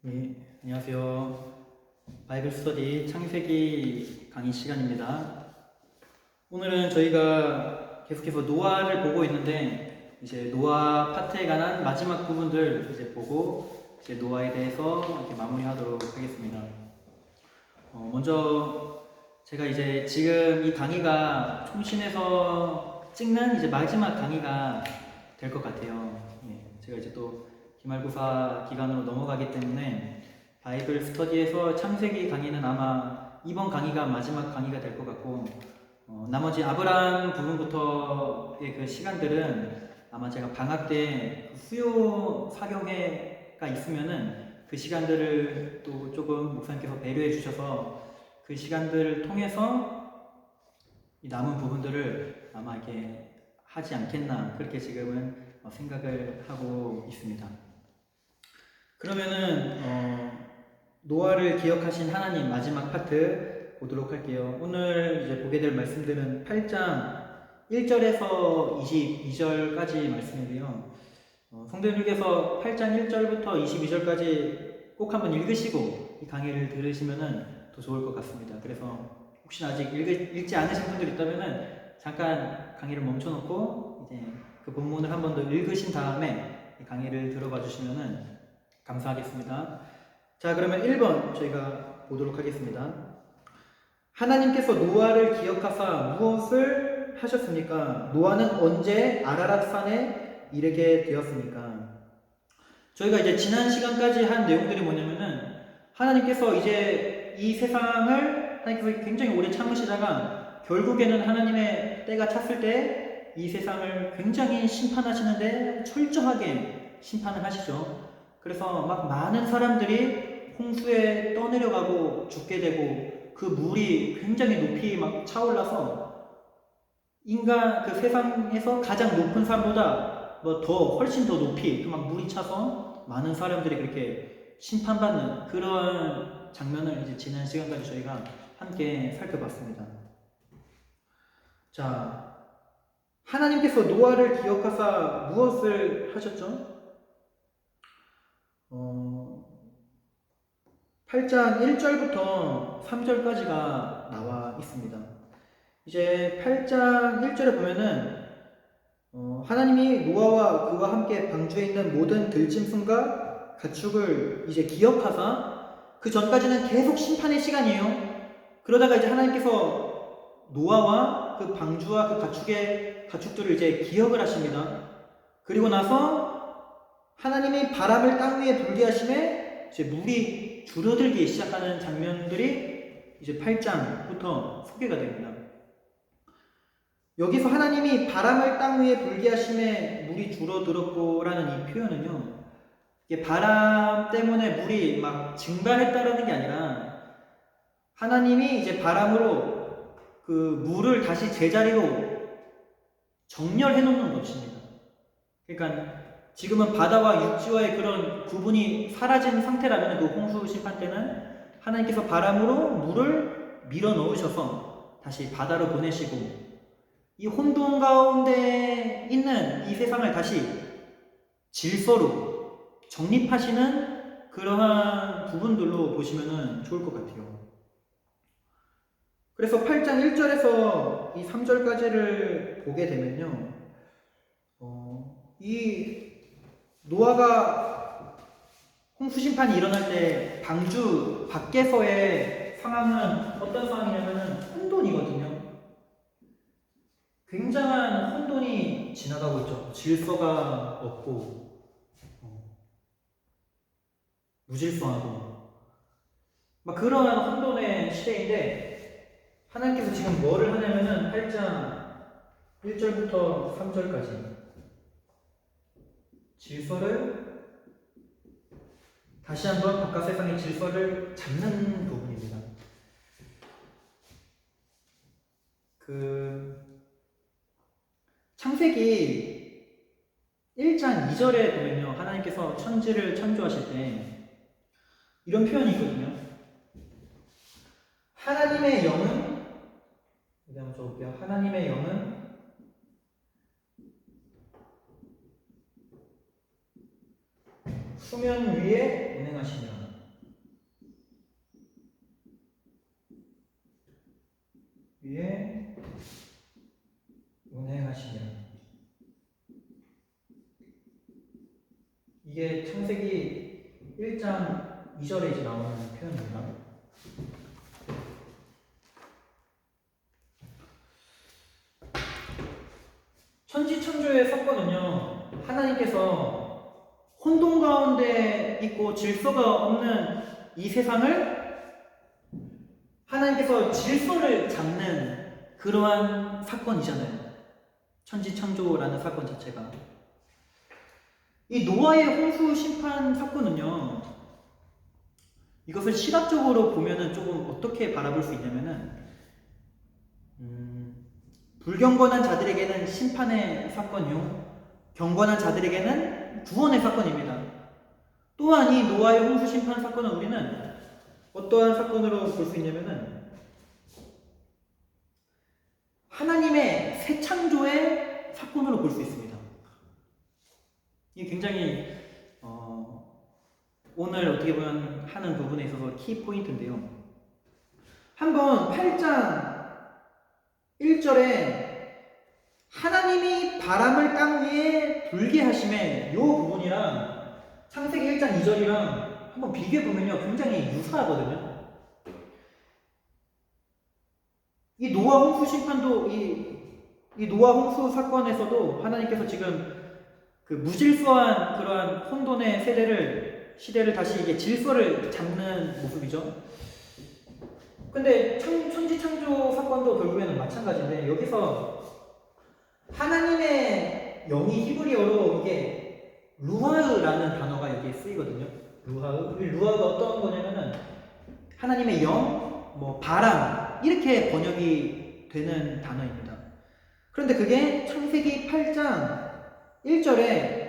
네, 안녕하세요. 바이블 스터디 창세기 강의 시간입니다. 오늘은 저희가 계속해서 노아를 보고 있는데 이제 노아 파트에 관한 마지막 부분들 이제 보고 이제 노아에 대해서 이렇게 마무리하도록 하겠습니다. 먼저 제가 이제 지금 이 강의가 총신에서 찍는 이제 마지막 강의가 될 것 같아요. 제가 이제 또 기말고사 기간으로 넘어가기 때문에 바이블 스터디에서 창세기 강의는 아마 이번 강의가 마지막 강의가 될 것 같고, 나머지 아브람 부분부터의 그 시간들은 아마 제가 방학 때 수요 사경회가 있으면은 그 시간들을 또 조금 목사님께서 배려해 주셔서 그 시간들을 통해서 이 남은 부분들을 아마 이렇게 하지 않겠나, 그렇게 지금은 생각을 하고 있습니다. 그러면은 노아를 기억하신 하나님 마지막 파트 보도록 할게요. 오늘 이제 보게 될 말씀들은 8장 1절에서 22절까지 말씀인데요. 성도님께서 8장 1절부터 22절까지 꼭 한번 읽으시고 이 강의를 들으시면은 더 좋을 것 같습니다. 그래서 혹시나 아직 읽지 않으신 분들 있다면은 잠깐 강의를 멈춰놓고 이제 그 본문을 한 번 더 읽으신 다음에 이 강의를 들어봐 주시면은 감사하겠습니다. 자, 그러면 1번 저희가 보도록 하겠습니다. 하나님께서 노아를 기억하사 무엇을 하셨습니까? 노아는 언제 아라랏 산에 이르게 되었습니까? 저희가 이제 지난 시간까지 한 내용들이 뭐냐면은 하나님께서 이제 이 세상을 하나님께서 굉장히 오래 참으시다가 결국에는 하나님의 때가 찼을 때 이 세상을 굉장히 심판하시는데 철저하게 심판을 하시죠. 그래서 막 많은 사람들이 홍수에 떠내려가고 죽게 되고 그 물이 굉장히 높이 막 차올라서 인간 그 세상에서 가장 높은 산보다 뭐 더 훨씬 더 높이 그 막 물이 차서 많은 사람들이 그렇게 심판받는 그런 장면을 이제 지난 시간까지 저희가 함께 살펴봤습니다. 자, 하나님께서 노아를 기억하사 무엇을 하셨죠? 8장 1절부터 3절까지가 나와 있습니다. 이제 8장 1절에 보면은 하나님이 노아와 그와 함께 방주에 있는 모든 들짐승과 가축을 이제 기억하사, 그 전까지는 계속 심판의 시간이에요. 그러다가 이제 하나님께서 노아와 그 방주와 그 가축들을 이제 기억을 하십니다. 그리고 나서 하나님이 바람을 땅 위에 불게 하심에 이제 물이 줄어들기 시작하는 장면들이 이제 8장부터 소개가 됩니다. 여기서 하나님이 바람을 땅 위에 불게 하심에 물이 줄어들었고라는 이 표현은요, 이게 바람 때문에 물이 막 증발했다라는 게 아니라 하나님이 이제 바람으로 그 물을 다시 제자리로 정렬해 놓는 것입니다. 그러니까 지금은 바다와 육지와의 그런 구분이 사라진 상태라면 그 홍수 심판 때는 하나님께서 바람으로 물을 밀어 넣으셔서 다시 바다로 보내시고, 이 혼돈 가운데 있는 이 세상을 다시 질서로 정립하시는 그러한 부분들로 보시면 좋을 것 같아요. 그래서 8장 1절에서 이 3절까지를 보게 되면요, 이 노아가 홍수 심판이 일어날 때 방주 밖에서의 상황은 어떤 상황이냐면 혼돈이거든요. 굉장한 혼돈이 지나가고 있죠. 질서가 없고 무질서하고 막 그러한 혼돈의 시대인데, 하나님께서 지금 뭐를 하냐면은 8장 1절부터 3절까지 질서를 다시 한번 바깥 세상의 질서를 잡는 부분입니다. 창세기 1장 2절에 보면요, 하나님께서 천지를 창조하실 때 이런 표현이 있거든요. 하나님의 영은, 여기 한번 적어볼게요. 하나님의 영은 수면 위에 운행하시며, 창세기 1장 2절에 이제 나오는 표현입니다. 천지천조의 사건은요, 하나님께서 혼돈 가운데 있고 질서가 없는 이 세상을 하나님께서 질서를 잡는 그러한 사건이잖아요. 천지창조라는 사건 자체가. 이 노아의 홍수 심판 사건은요, 이것을 시각적으로 보면은 조금 어떻게 바라볼 수 있냐면은, 불경건한 자들에게는 심판의 사건이요, 경건한 자들에게는 구원의 사건입니다. 또한 이 노아의 홍수 심판 사건은 우리는 어떠한 사건으로 볼 수 있냐면은, 하나님의 새 창조의 사건으로 볼 수 있습니다. 이게 굉장히 오늘 어떻게 보면 하는 부분에 있어서 키 포인트인데요. 한번 8장 1절에 하나님이 바람을 땅 위에 불게 하심에 이 부분이랑 창세기 1장 2절이랑 한번 비교해 보면요, 굉장히 유사하거든요. 이 노아 홍수 심판도 이 노아 홍수 사건에서도 하나님께서 지금 그 무질서한 그러한 혼돈의 시대를 다시 이게 질서를 잡는 모습이죠. 근데 천지창조 사건도 결국에는 마찬가지인데, 여기서 하나님의 영이 히브리어로 이게 루하으라는 단어가 여기에 쓰이거든요. 루하으가 어떤 거냐면은 하나님의 영, 바람 이렇게 번역이 되는 단어입니다. 그런데 그게 창세기 8장 1절에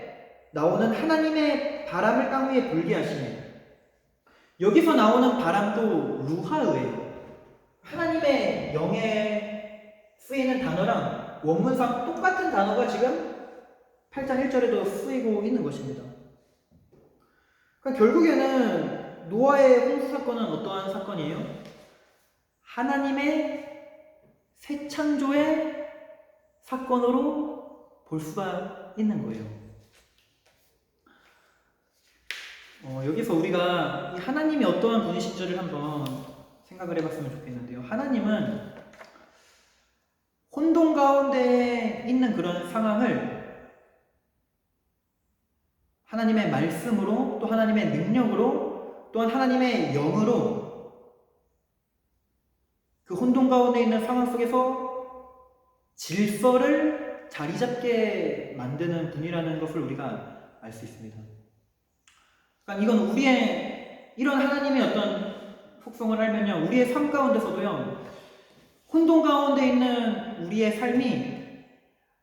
나오는 하나님의 바람을 땅 위에 불게 하시네. 여기서 나오는 바람도 루하으예요. 하나님의 영에 쓰이는 단어랑 원문상 똑같은 단어가 지금 8장 1절에도 쓰이고 있는 것입니다. 그러니까 결국에는 노아의 홍수 사건은 어떠한 사건이에요? 하나님의 새 창조의 사건으로 볼 수가 있는 거예요. 여기서 우리가 이 하나님이 어떠한 분이신지를 한번 생각을 해봤으면 좋겠는데요. 하나님은 혼돈 가운데 있는 그런 상황을 하나님의 말씀으로, 또 하나님의 능력으로, 또한 하나님의 영으로 그 혼돈 가운데 있는 상황 속에서 질서를 자리 잡게 만드는 분이라는 것을 우리가 알 수 있습니다. 그러니까 이건 우리의 이런 하나님의 어떤 속성을 알면요, 우리의 삶 가운데서도요, 혼돈 가운데 있는 우리의 삶이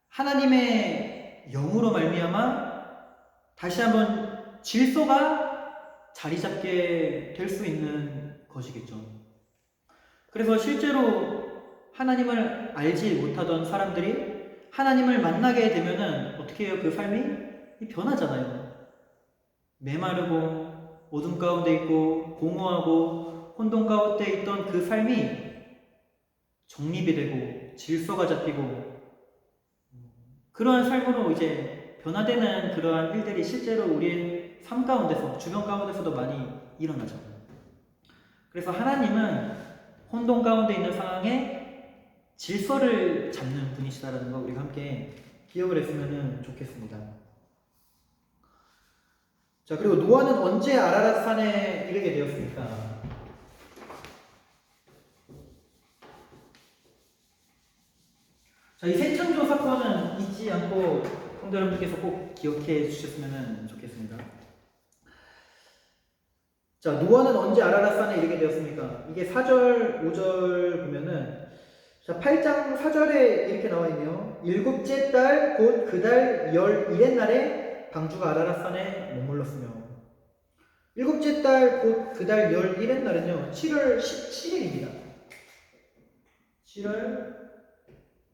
하나님의 영으로 말미암아 다시 한번 질서가 자리 잡게 될 수 있는 것이겠죠. 그래서 실제로 하나님을 알지 못하던 사람들이 하나님을 만나게 되면은 어떻게 해요? 그 삶이 변하잖아요. 메마르고 어둠 가운데 있고 공허하고 혼돈 가운데 있던 그 삶이 정립이 되고 질서가 잡히고 그러한 삶으로 이제 변화되는 그러한 일들이 실제로 우리의 삶 가운데서, 주변 가운데서도 많이 일어나죠. 그래서 하나님은 혼돈 가운데 있는 상황에 질서를 잡는 분이시다라는 거 우리가 함께 기억을 했으면 좋겠습니다. 자, 그리고 노아는 언제 아라랏 산에 이르게 되었습니까? 자, 이 새 창조 사건은 잊지 않고 성도 여러분들께서 꼭 기억해 주셨으면 좋겠습니다. 자, 노아는 언제 아라랏 산에 이르게 되었습니까? 이게 4절, 5절 보면은, 자, 8장 4절에 이렇게 나와 있네요. 일곱째 달 곧 그 달 11의 날에 방주가 아라랏 산에 머물렀으며, 일곱째 달 곧 그 달 11의 날은요, 7월 17일입니다. 7월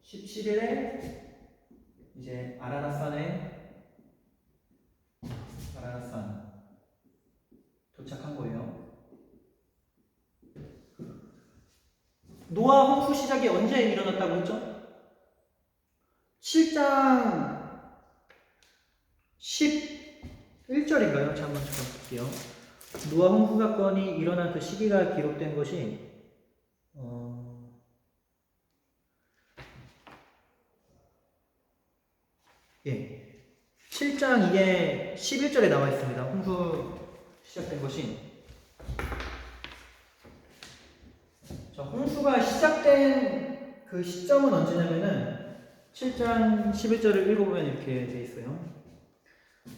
17일에 이제 아라랏 산 도착한 거예요. 노아 홍수 시작이 언제 일어났다고 했죠? 7장 11절인가요? 같이 한번 적어볼게요. 노아 홍수 사건이 일어난 그 시기가 기록된 것이 예, 7장 이게 11절에 나와 있습니다. 홍수 시작된 것이. 자, 홍수가 시작된 그 시점은 언제냐면은 7장 11절을 읽어보면 이렇게 돼 있어요.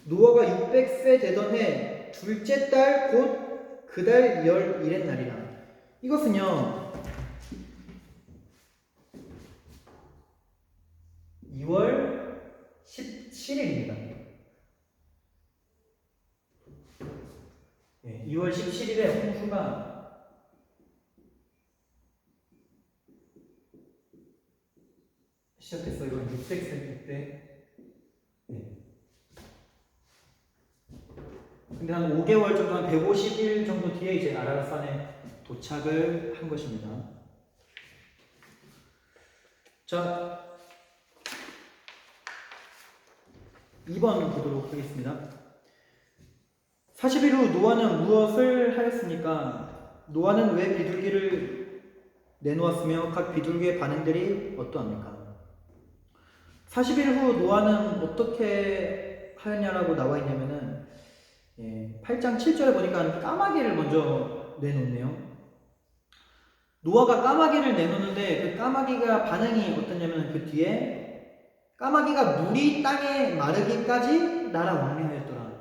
노아가 600세 되던 해 둘째 달 곧 그 달 11의 날이라. 이것은요 2월 17일입니다. 네, 2월 17일에 홍수가 시작했어요. 이건 600세 때. 네. 근데 한 5개월 정도, 한 150일 정도 뒤에 이제 아라рат산에 도착을 한 것입니다. 자, 2번 보도록 하겠습니다. 40일 후 노아는 무엇을 하였습니까? 노아는 왜 비둘기를 내놓았으며 각 비둘기의 반응들이 어떠합니까? 40일 후 노아는 어떻게 하였냐라고 나와 있냐면은 8장 7절에 보니까 까마귀를 먼저 내놓네요. 노아가 까마귀를 내놓는데 그 까마귀가 반응이 어떠냐면 그 뒤에 까마귀가 물이 땅에 마르기까지 날아 왕래하였더라.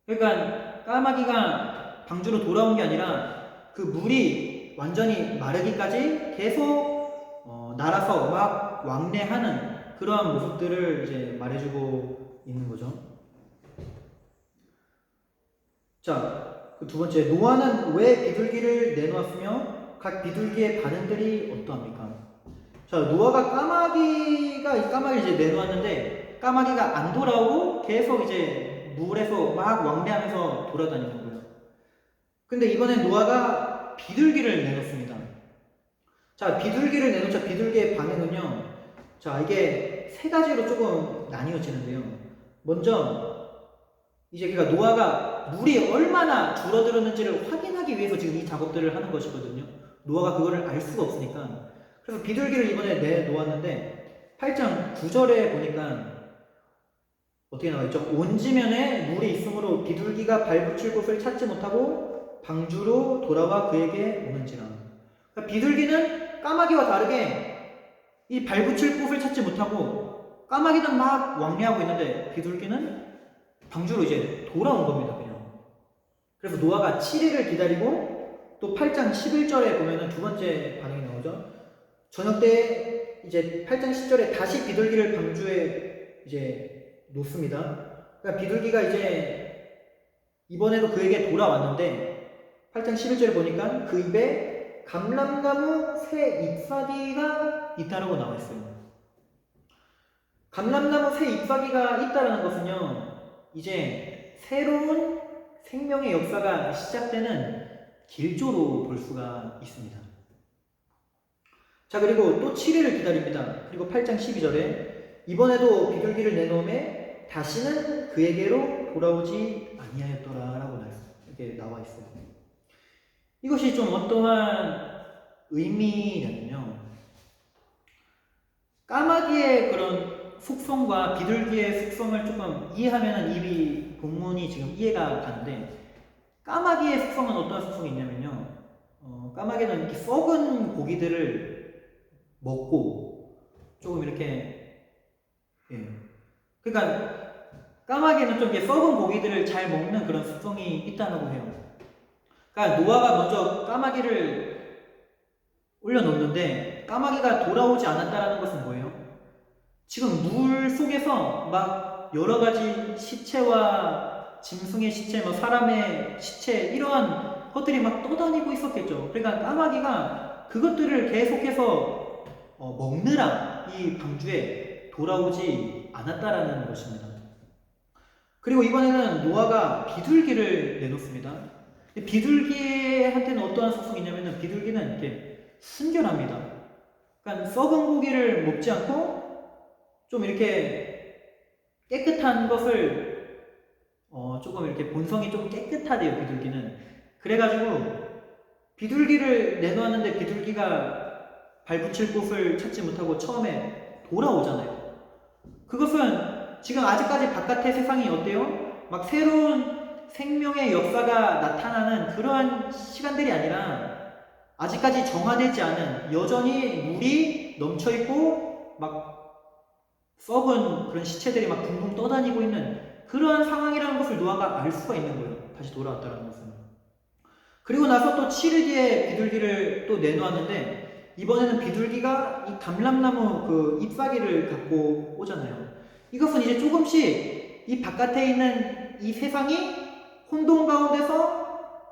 그러니까 까마귀가 방주로 돌아온 게 아니라 그 물이 완전히 마르기까지 계속 날아서 막 왕래하는 그러한 모습들을 이제 말해주고 있는 거죠. 자, 그 두 번째, 노아는 왜 비둘기를 내놓았으며 각 비둘기의 반응들이 어떠합니까? 자, 노아가 까마귀를 이제 내놓았는데 까마귀가 안 돌아오고 계속 이제 물에서 막 왕래하면서 돌아다니는 거예요. 근데 이번엔 노아가 비둘기를 내놓습니다. 자, 비둘기를 내놓자 비둘기의 반응은요. 자, 이게 세 가지로 조금 나뉘어지는데요. 먼저 이제 그러니까 노아가 물이 얼마나 줄어들었는지를 확인하기 위해서 지금 이 작업들을 하는 것이거든요. 노아가 그거를 알 수가 없으니까. 그래서 비둘기를 이번에 내놓았는데 8장 9절에 보니까 어떻게 나와 있죠? 온 지면에 물이 있으므로 비둘기가 발붙일 곳을 찾지 못하고 방주로 돌아와 그에게 오는지라. 그러니까 비둘기는 까마귀와 다르게 이 발붙일 곳을 찾지 못하고 까마귀는 막 왕래하고 있는데 비둘기는 방주로 이제 돌아온 겁니다, 그냥. 그래서 노아가 7일을 기다리고 또 8장 11절에 보면은 두 번째 반응이 나오죠. 저녁 때 이제 8장 10절에 다시 비둘기를 방주에 이제 놓습니다. 그러니까 비둘기가 이제 이번에도 그에게 돌아왔는데 8장 11절에 보니까 그 입에 감람나무 새 잎사귀가 있다라고 나와 있어요. 감람나무 새 잎사귀가 있다라는 것은요. 이제 새로운 생명의 역사가 시작되는 길조로 볼 수가 있습니다. 자, 그리고 또 7일을 기다립니다. 그리고 8장 12절에 이번에도 비둘기를 내놓음에 다시는 그에게로 돌아오지 아니하였더라라고 이렇게 나와 있어요. 이것이 좀 어떠한 의미냐면요. 까마귀의 그런 속성과 비둘기의 속성을 조금 이해하면 이 본문이 지금 이해가 가는데, 까마귀의 속성은 어떤 속성이 있냐면요. 까마귀는 이렇게 썩은 고기들을 먹고 조금 이렇게 그러니까 까마귀는 좀 이렇게 썩은 고기들을 잘 먹는 그런 속성이 있다고 해요. 그러니까 노아가 먼저 까마귀를 올려놓는데 까마귀가 돌아오지 않았다는 것은 뭐예요? 지금 물 속에서 막 여러 가지 시체와 짐승의 시체, 뭐 사람의 시체 이러한 것들이 막 떠다니고 있었겠죠. 그러니까 까마귀가 그것들을 계속해서 먹느라 이 방주에 돌아오지 않았다라는 것입니다. 그리고 이번에는 노아가 비둘기를 내놓습니다. 비둘기한테는 어떠한 속성이 있냐면 비둘기는 이렇게 순결합니다. 그러니까 썩은 고기를 먹지 않고 좀 이렇게 깨끗한 것을 조금 이렇게 본성이 좀 깨끗하대요, 비둘기는. 그래가지고 비둘기를 내놓았는데 비둘기가 발붙일 곳을 찾지 못하고 처음에 돌아오잖아요. 그것은 지금 아직까지 바깥의 세상이 어때요? 막 새로운 생명의 역사가 나타나는 그러한 시간들이 아니라 아직까지 정화되지 않은 여전히 물이 넘쳐있고 막 썩은 그런 시체들이 막 붕붕 떠다니고 있는 그러한 상황이라는 것을 노아가 알 수가 있는 거예요. 다시 돌아왔다는 것은. 그리고 나서 또 7일 뒤에 비둘기를 또 내놓았는데 이번에는 비둘기가 이 감람나무 그 잎사귀를 갖고 오잖아요. 이것은 이제 조금씩 이 바깥에 있는 이 세상이 혼돈 가운데서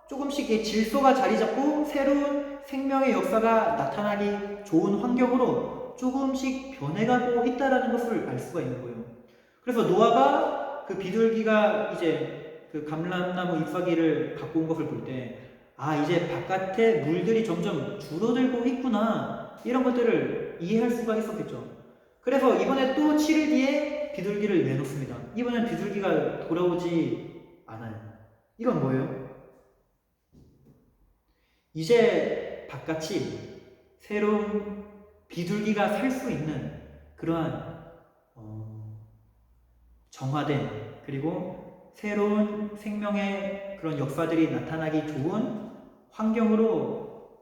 조금씩 질서가 자리 잡고 새로운 생명의 역사가 나타나기 좋은 환경으로 조금씩 변해가고 있다는 것을 알 수가 있는 거예요. 그래서 노아가 그 비둘기가 이제 그 감람나무 잎사귀를 갖고 온 것을 볼 때 이제 바깥에 물들이 점점 줄어들고 있구나 이런 것들을 이해할 수가 있었겠죠. 그래서 이번에 또 7일 뒤에 비둘기를 내놓습니다. 이번엔 비둘기가 돌아오지 않아요. 이건 뭐예요? 이제 바깥이 새로운 비둘기가 살 수 있는 그러한 정화된 그리고 새로운 생명의 그런 역사들이 나타나기 좋은 환경으로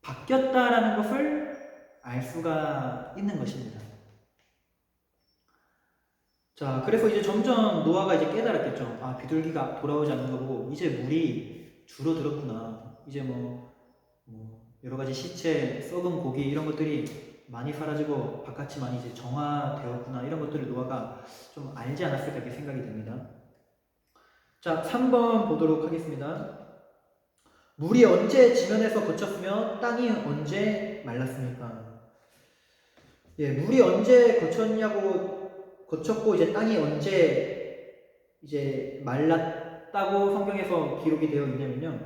바뀌었다라는 것을 알 수가 있는 것입니다. 자, 그래서 이제 점점 노아가 이제 깨달았겠죠. 비둘기가 돌아오지 않는 거 보고 이제 물이 줄어들었구나. 이제 뭐 여러 가지 시체, 썩은 고기 이런 것들이 많이 사라지고 바깥이 많이 이제 정화되었구나. 이런 것들을 노아가 좀 알지 않았을까 이렇게 생각이 됩니다. 자, 3번 보도록 하겠습니다. 물이 언제 지면에서 거쳤으며 땅이 언제 말랐습니까? 예, 물이 언제 거쳤고 이제 땅이 언제 이제 말랐다고 성경에서 기록이 되어 있냐면요.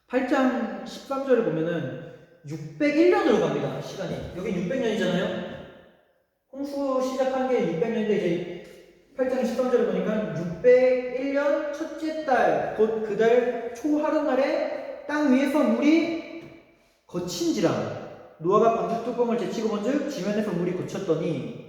8장 13절을 보면은 601년으로 갑니다. 시간이. 여기 600년이잖아요. 홍수 시작한 게 600년인데 이제 8장 13절을 보니까 601년 첫째 달 곧 그 달 초하룻날에 땅 위에서 물이 거친지라 노아가 방주 뚜껑을 제치고 본즉 지면에서 물이 거쳤더니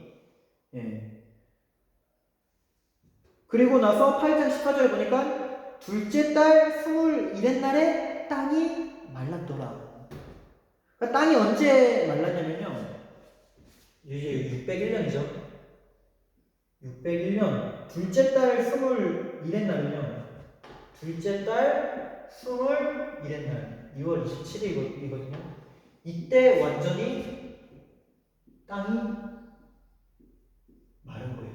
그리고 나서 8장 14절에 보니까 둘째 달 21의 날에 땅이 말랐더라. 그러니까 땅이 언제 말랐냐면요. 이제 601년이죠. 601년 둘째 달 21의 날은요. 둘째 달 21의 날 2월 27일이거든요. 이때 완전히 땅이 마른 거예요.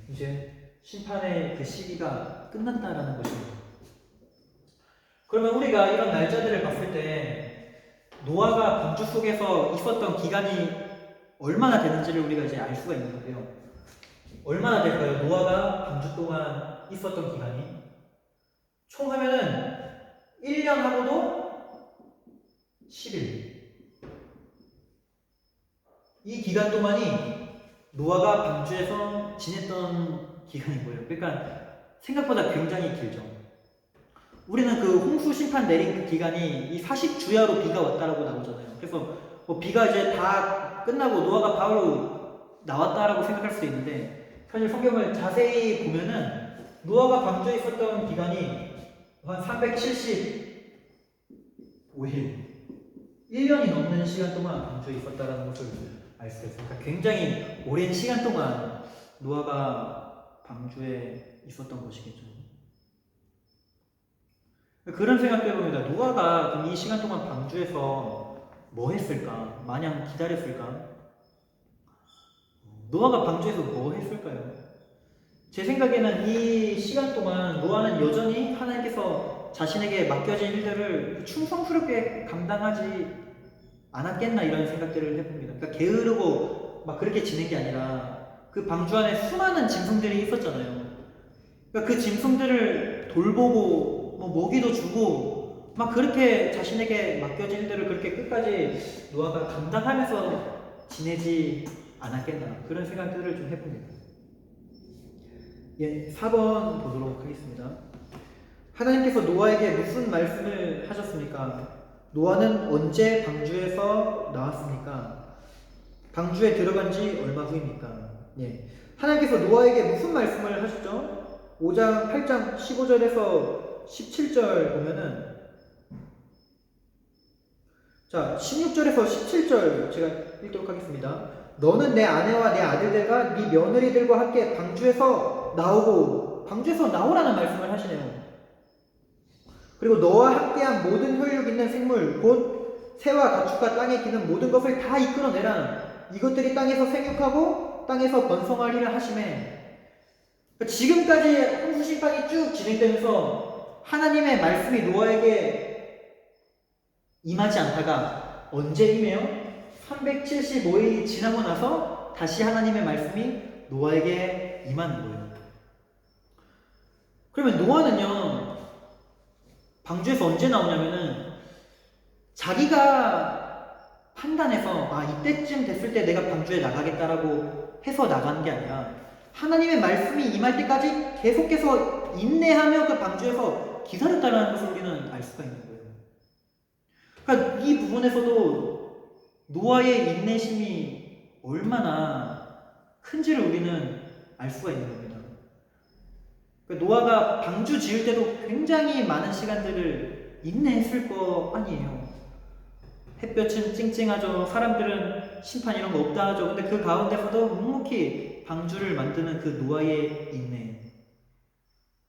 이제 심판의 그 시기가 끝났다라는 것입니다. 그러면 우리가 이런 날짜들을 봤을 때 노아가 방주 속에서 있었던 기간이 얼마나 되는지를 우리가 이제 알 수가 있는 건데요. 얼마나 될까요? 노아가 방주 동안 있었던 기간이 총 하면은 1년하고도 10일. 이 기간 동안이 노아가 방주에서 지냈던 기간인 거예요. 그러니까 생각보다 굉장히 길죠. 우리는 그 홍수 심판 내린 그 기간이 이 40주야로 비가 왔다라고 나오잖아요. 그래서 비가 이제 다 끝나고 노아가 바로 나왔다라고 생각할 수도 있는데 사실 성경을 자세히 보면은 노아가 방주에 있었던 기간이 한 375일 1년이 넘는 시간 동안 방주에 있었다라는 것을 알 수가 있어요. 그러니까 굉장히 오랜 시간 동안 노아가 방주에 있었던 것이겠죠. 그런 생각도 해봅니다. 노아가 이 시간 동안 방주에서 뭐 했을까? 마냥 기다렸을까? 노아가 방주에서 뭐 했을까요? 제 생각에는 이 시간 동안 노아는 여전히 하나님께서 자신에게 맡겨진 일들을 충성스럽게 감당하지 않았겠나 이런 생각들을 해봅니다. 그러니까 게으르고 막 그렇게 지낸 게 아니라 그 방주 안에 수많은 짐승들이 있었잖아요. 그러니까 그 짐승들을 돌보고 먹이도 주고 막 그렇게 자신에게 맡겨진 일들을 그렇게 끝까지 노아가 감당하면서 지내지 안 하겠나 그런 생각들을 좀 해봅니다. 예, 4번 보도록 하겠습니다. 하나님께서 노아에게 무슨 말씀을 하셨습니까? 노아는 언제 방주에서 나왔습니까? 방주에 들어간 지 얼마 후입니까? 예. 하나님께서 노아에게 무슨 말씀을 하셨죠? 5장 8장 15절에서 17절 보면은, 자 16절에서 17절 제가 읽도록 하겠습니다. 너는 내 아내와 내 아들들과 네 며느리들과 함께 방주에서 나오고, 방주에서 나오라는 말씀을 하시네요. 그리고 너와 함께한 모든 혈육 있는 생물 곧 새와 가축과 땅에 기는 모든 것을 다 이끌어내라. 이것들이 땅에서 생육하고 땅에서 번성하리라 하시매. 지금까지 홍수 심판이 쭉 진행되면서 하나님의 말씀이 노아에게 임하지 않다가 언제 임해요? 375일이 지나고 나서 다시 하나님의 말씀이 노아에게 임하는 거예요. 그러면 노아는요, 방주에서 언제 나오냐면은 자기가 판단해서 이때쯤 됐을 때 내가 방주에 나가겠다라고 해서 나가는 게 아니라 하나님의 말씀이 임할 때까지 계속해서 인내하며 그 방주에서 기다렸다는 것을 우리는 알 수가 있는 거예요. 그러니까 이 부분에서도 노아의 인내심이 얼마나 큰지를 우리는 알 수가 있는 겁니다. 노아가 방주 지을 때도 굉장히 많은 시간들을 인내했을 거 아니에요. 햇볕은 찡찡하죠. 사람들은 심판 이런 거 없다 하죠. 근데 그 가운데서도 묵묵히 방주를 만드는 그 노아의 인내.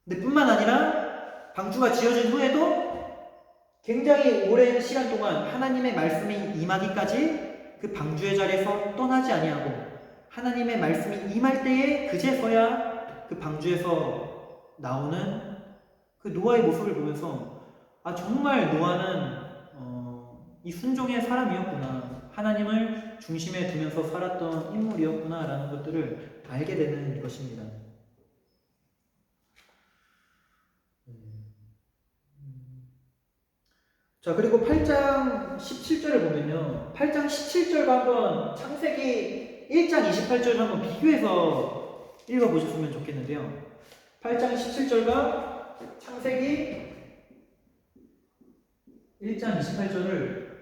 근데 뿐만 아니라 방주가 지어진 후에도 굉장히 오랜 시간 동안 하나님의 말씀이 임하기까지 그 방주의 자리에서 떠나지 아니하고 하나님의 말씀이 임할 때에 그제서야 그 방주에서 나오는 그 노아의 모습을 보면서 정말 노아는 이 순종의 사람이었구나, 하나님을 중심에 두면서 살았던 인물이었구나 라는 것들을 알게 되는 것입니다. 자, 그리고 8장 17절을 보면요, 8장 17절과 한번 창세기 1장 28절을 한번 비교해서 읽어보셨으면 좋겠는데요. 8장 17절과 창세기 1장 28절을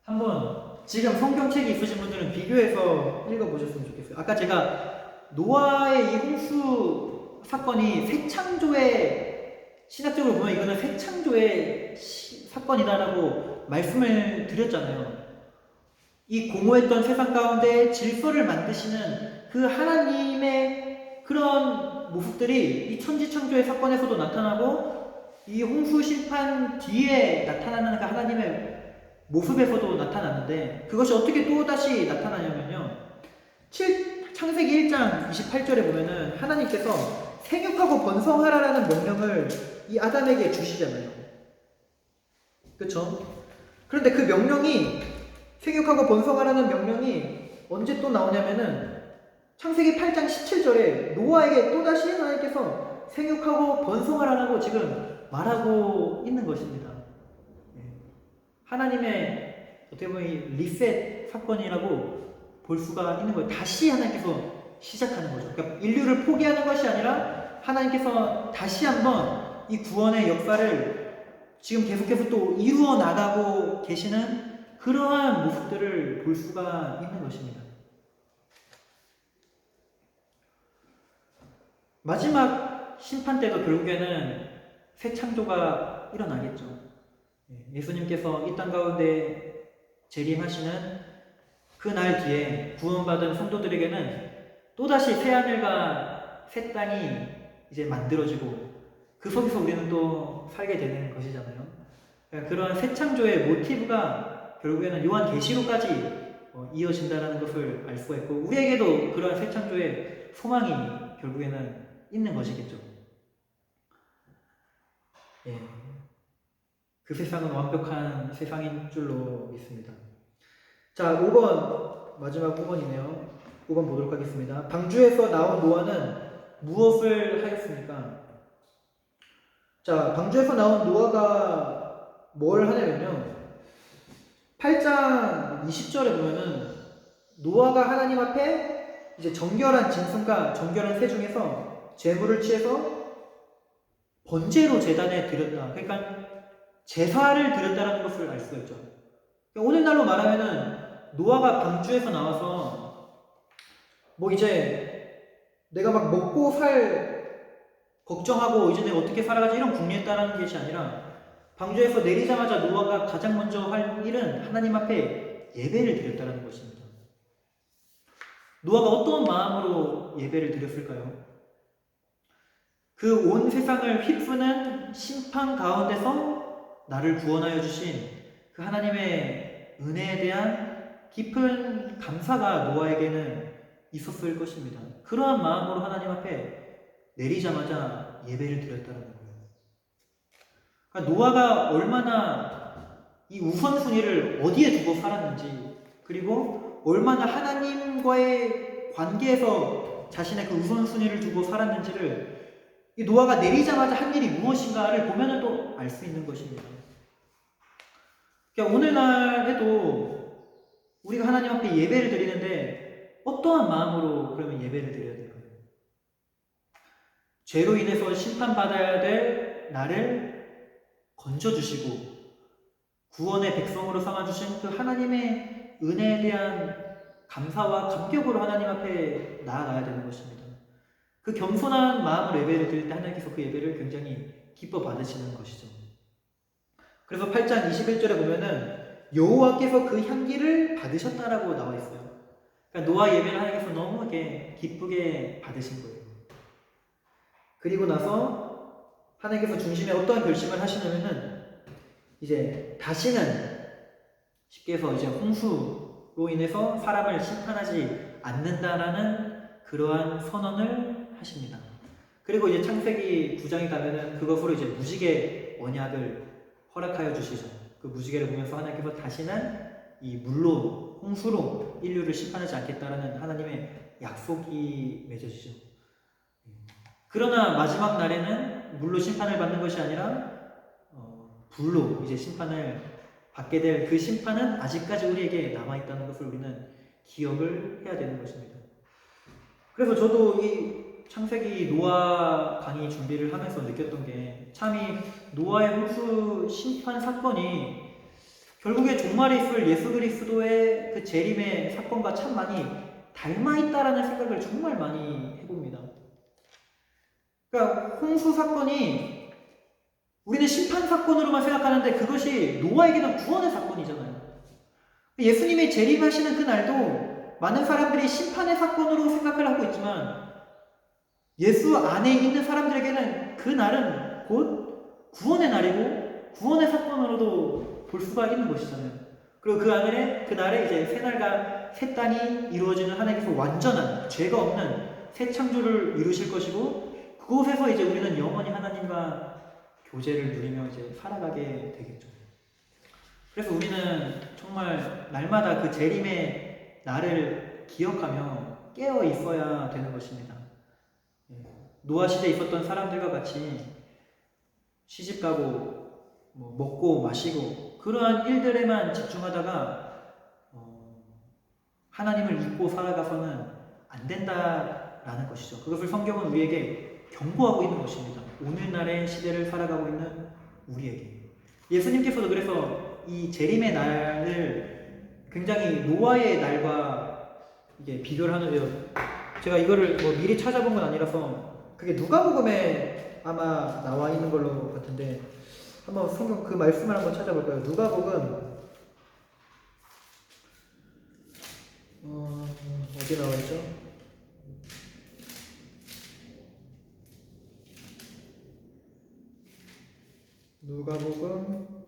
한번 지금 성경책이 있으신 분들은 비교해서 읽어보셨으면 좋겠어요. 아까 제가 노아의 이 홍수 사건이 새창조의, 신학적으로 보면 이거는 새창조의 사건이다라고 말씀을 드렸잖아요. 이 공허했던 세상 가운데 질서를 만드시는 그 하나님의 그런 모습들이 이 천지창조의 사건에서도 나타나고 이 홍수 심판 뒤에 나타나는 그 하나님의 모습에서도 나타나는데, 그것이 어떻게 또다시 나타나냐면요, 창세기 1장 28절에 보면은 하나님께서 생육하고 번성하라라는 명령을 이 아담에게 주시잖아요. 그렇죠? 그런데 그 명령이, 생육하고 번성하라는 명령이 언제 또 나오냐면은 창세기 8장 17절에 노아에게 또다시 하나님께서 생육하고 번성하라고 지금 말하고 있는 것입니다. 하나님의 어떻게 보면 리셋 사건이라고 볼 수가 있는 거예요. 다시 하나님께서 시작하는 거죠. 그러니까 인류를 포기하는 것이 아니라 하나님께서 다시 한번 이 구원의 역사를 지금 계속해서 또 이루어 나가고 계시는 그러한 모습들을 볼 수가 있는 것입니다. 마지막 심판 때도 결국에는 새 창조가 일어나겠죠. 예수님께서 이 땅 가운데 재림하시는 그 날 뒤에 구원받은 성도들에게는 또다시 새 하늘과 새 땅이 이제 만들어지고 그 속에서 우리는 또 살게 되는 것이잖아요. 그러한 새 창조의 모티브가 결국에는 요한계시록까지 이어진다는 것을 알 수가 있고, 우리에게도 그러한 새 창조의 소망이 결국에는 있는 것이겠죠. 그 세상은 완벽한 세상인 줄로 믿습니다. 자, 5번, 마지막 5번이네요. 5번 보도록 하겠습니다. 방주에서 나온 노아는 무엇을 하였습니까? 자, 방주에서 나온 노아가 뭘 하냐면요, 8장 20절에 보면은 노아가 하나님 앞에 이제 정결한 짐승과 정결한 새 중에서 제물을 취해서 번제로 제단에 드렸다. 그러니까 제사를 드렸다라는 것을 알 수가 있죠. 그러니까 오늘날로 말하면은 노아가 방주에서 나와서 뭐 이제 내가 막 먹고 살 걱정하고 이제 내가 어떻게 살아가지 이런 궁리했다라는 것이 아니라 방주에서 내리자마자 노아가 가장 먼저 할 일은 하나님 앞에 예배를 드렸다라는 것입니다. 노아가 어떤 마음으로 예배를 드렸을까요? 그 온 세상을 휩쓰는 심판 가운데서 나를 구원하여 주신 그 하나님의 은혜에 대한 깊은 감사가 노아에게는 있었을 것입니다. 그러한 마음으로 하나님 앞에 내리자마자 예배를 드렸다는 거예요. 그러니까 노아가 얼마나 이 우선순위를 어디에 두고 살았는지, 그리고 얼마나 하나님과의 관계에서 자신의 그 우선순위를 두고 살았는지를 이 노아가 내리자마자 한 일이 무엇인가를 보면 또 알 수 있는 것입니다. 그러니까 오늘날에도 우리가 하나님 앞에 예배를 드리는데 어떠한 마음으로 그러면 예배를 드려야 될까요? 죄로 인해서 심판받아야 될 나를 건져주시고 구원의 백성으로 삼아주신 그 하나님의 은혜에 대한 감사와 감격으로 하나님 앞에 나아가야 되는 것입니다. 그 겸손한 마음으로 예배를 드릴 때 하나님께서 그 예배를 굉장히 기뻐 받으시는 것이죠. 그래서 8장 21절에 보면은 여호와께서 그 향기를 받으셨다라고 나와 있어요. 그러니까 노아 예배를 하나님께서 너무 이렇게 기쁘게 받으신 거예요. 그리고 나서 하나님께서 중심에 어떠한 결심을 하시냐면은 이제 다시는 쉽게 해서 이제 홍수로 인해서 사람을 심판하지 않는다라는 그러한 선언을 하십니다. 그리고 이제 창세기 9장에 가면은 그것으로 이제 무지개 언약을 허락하여 주시죠. 그 무지개를 보면서 하나님께서 다시는 이 물로 홍수로 인류를 심판하지 않겠다라는 하나님의 약속이 맺어지죠. 그러나 마지막 날에는 물로 심판을 받는 것이 아니라 불로 이제 심판을 받게 될 그 심판은 아직까지 우리에게 남아있다는 것을 우리는 기억을 해야 되는 것입니다. 그래서 저도 이 창세기 노아 강의 준비를 하면서 느꼈던 게 참이 노아의 홍수 심판 사건이 결국에 종말에 있을 예수 그리스도의 그 재림의 사건과 참 많이 닮아있다라는 생각을 정말 많이 해봅니다. 그러니까 홍수 사건이 우리는 심판 사건으로만 생각하는데 그것이 노아에게는 구원의 사건이잖아요. 예수님이 재림하시는 그 날도 많은 사람들이 심판의 사건으로 생각을 하고 있지만 예수 안에 있는 사람들에게는 그 날은 곧 구원의 날이고 구원의 사건으로도 볼 수가 있는 것이잖아요. 그리고 그 날에 이제 새날과 새 땅이 이루어지는 하나님께서 완전한 죄가 없는 새 창조를 이루실 것이고 그곳에서 이제 우리는 영원히 하나님과 교제를 누리며 이제 살아가게 되겠죠. 그래서 우리는 정말 날마다 그 재림의 날을 기억하며 깨어 있어야 되는 것입니다. 노아 시대에 있었던 사람들과 같이 시집가고 먹고 마시고 그러한 일들에만 집중하다가 하나님을 잊고 살아가서는 안 된다라는 것이죠. 그것을 성경은 우리에게 경고하고 있는 것입니다. 오늘날의 시대를 살아가고 있는 우리에게. 예수님께서도 그래서 이 재림의 날을 굉장히 노아의 날과 이게 비교를 하는데요. 제가 이거를 미리 찾아본 건 아니라서 그게 누가복음에 아마 나와 있는 걸로 같은데 한번 성경 그 말씀을 한번 찾아볼까요? 누가복음 어디 나와 있죠? 누가복음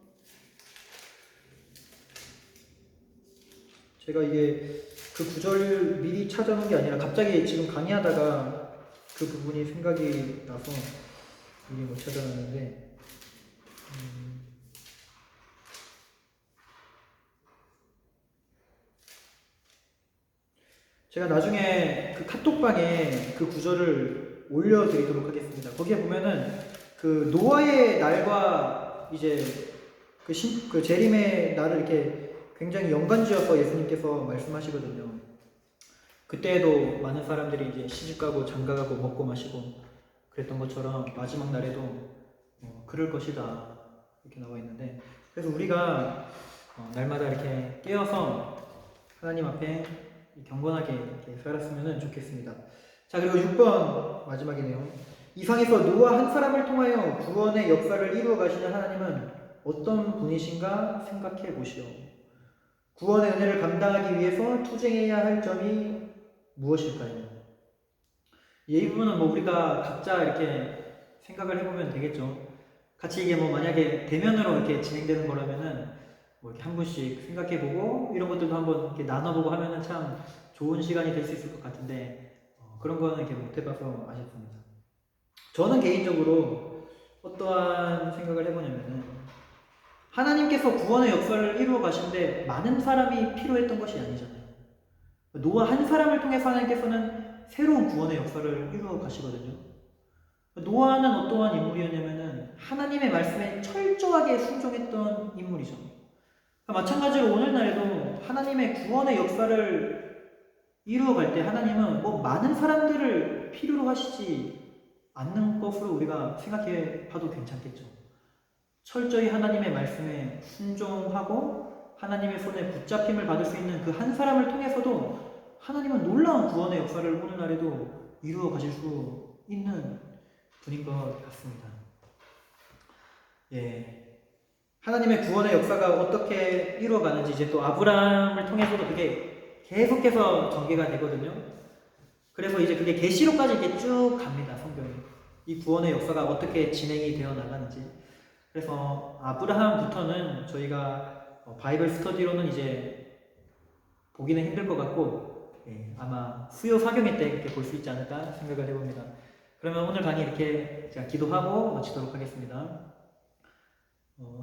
제가 이게 그 구절 미리 찾아놓은 게 아니라 갑자기 지금 강의하다가 그 부분이 생각이 나서 미리 못 찾아놨는데 제가 나중에 그 카톡방에 그 구절을 올려드리도록 하겠습니다. 거기에 보면은 그 노아의 날과 이제 그 재림의 날을 이렇게 굉장히 연관지어서 예수님께서 말씀하시거든요. 그때도 많은 사람들이 이제 시집가고 장가가고 먹고 마시고 그랬던 것처럼 마지막 날에도 그럴 것이다 이렇게 나와 있는데, 그래서 우리가 날마다 이렇게 깨어서 하나님 앞에 경건하게 이렇게 살았으면 좋겠습니다. 자, 그리고 6번 마지막이네요. 이상에서 노아 한 사람을 통하여 구원의 역사를 이루어 가시는 하나님은 어떤 분이신가 생각해 보시오. 구원의 은혜를 감당하기 위해서 투쟁해야 할 점이 무엇일까요? 이 부분은 뭐 우리가 각자 이렇게 생각을 해보면 되겠죠. 같이 이게 뭐 만약에 대면으로 이렇게 진행되는 거라면은 뭐 이렇게 한 분씩 생각해보고 이런 것들도 한번 이렇게 나눠보고 하면은 참 좋은 시간이 될 수 있을 것 같은데, 그런 거는 이렇게 못 해봐서 아쉽습니다. 저는 개인적으로 어떠한 생각을 해보냐면은, 하나님께서 구원의 역사를 이루어 가시는데 많은 사람이 필요했던 것이 아니잖아요. 노아 한 사람을 통해서 하나님께서는 새로운 구원의 역사를 이루어 가시거든요. 노아는 어떠한 인물이었냐면은 하나님의 말씀에 철저하게 순종했던 인물이죠. 마찬가지로 오늘날에도 하나님의 구원의 역사를 이루어 갈 때 하나님은 뭐 많은 사람들을 필요로 하시지 않는 것으로 우리가 생각해 봐도 괜찮겠죠. 철저히 하나님의 말씀에 순종하고 하나님의 손에 붙잡힘을 받을 수 있는 그 한 사람을 통해서도 하나님은 놀라운 구원의 역사를 오늘날에도 이루어 가실 수 있는 분인 것 같습니다. 예. 하나님의 구원의 역사가 어떻게 이루어가는지 이제 또 아브라함을 통해서도 그게 계속해서 전개가 되거든요. 그래서 이제 그게 계시록까지 이렇게 쭉 갑니다, 성경이. 이 구원의 역사가 어떻게 진행이 되어 나가는지. 그래서 아브라함부터는 저희가 바이블 스터디로는 이제 보기는 힘들 것 같고, 예, 아마 수요 사경회 때 이렇게 볼 수 있지 않을까 생각을 해봅니다. 그러면 오늘 강의 이렇게 제가 기도하고 마치도록 하겠습니다.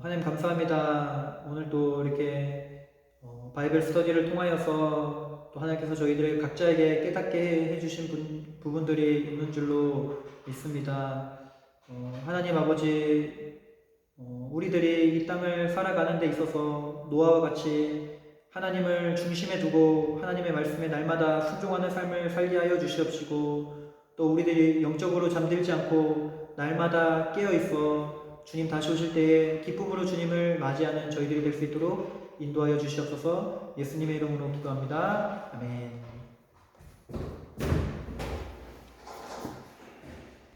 하나님 감사합니다. 오늘 또 이렇게 바이블 스터디를 통하여서 또 하나님께서 저희들 각자에게 깨닫게 해주신 부분들이 있는 줄로 믿습니다. 하나님 아버지, 우리들이 이 땅을 살아가는 데 있어서 노아와 같이 하나님을 중심에 두고 하나님의 말씀에 날마다 순종하는 삶을 살게 하여 주시옵시고, 또 우리들이 영적으로 잠들지 않고 날마다 깨어있어 주님 다시 오실 때에 기쁨으로 주님을 맞이하는 저희들이 될 수 있도록 인도하여 주시옵소서. 예수님의 이름으로 기도합니다. 아멘.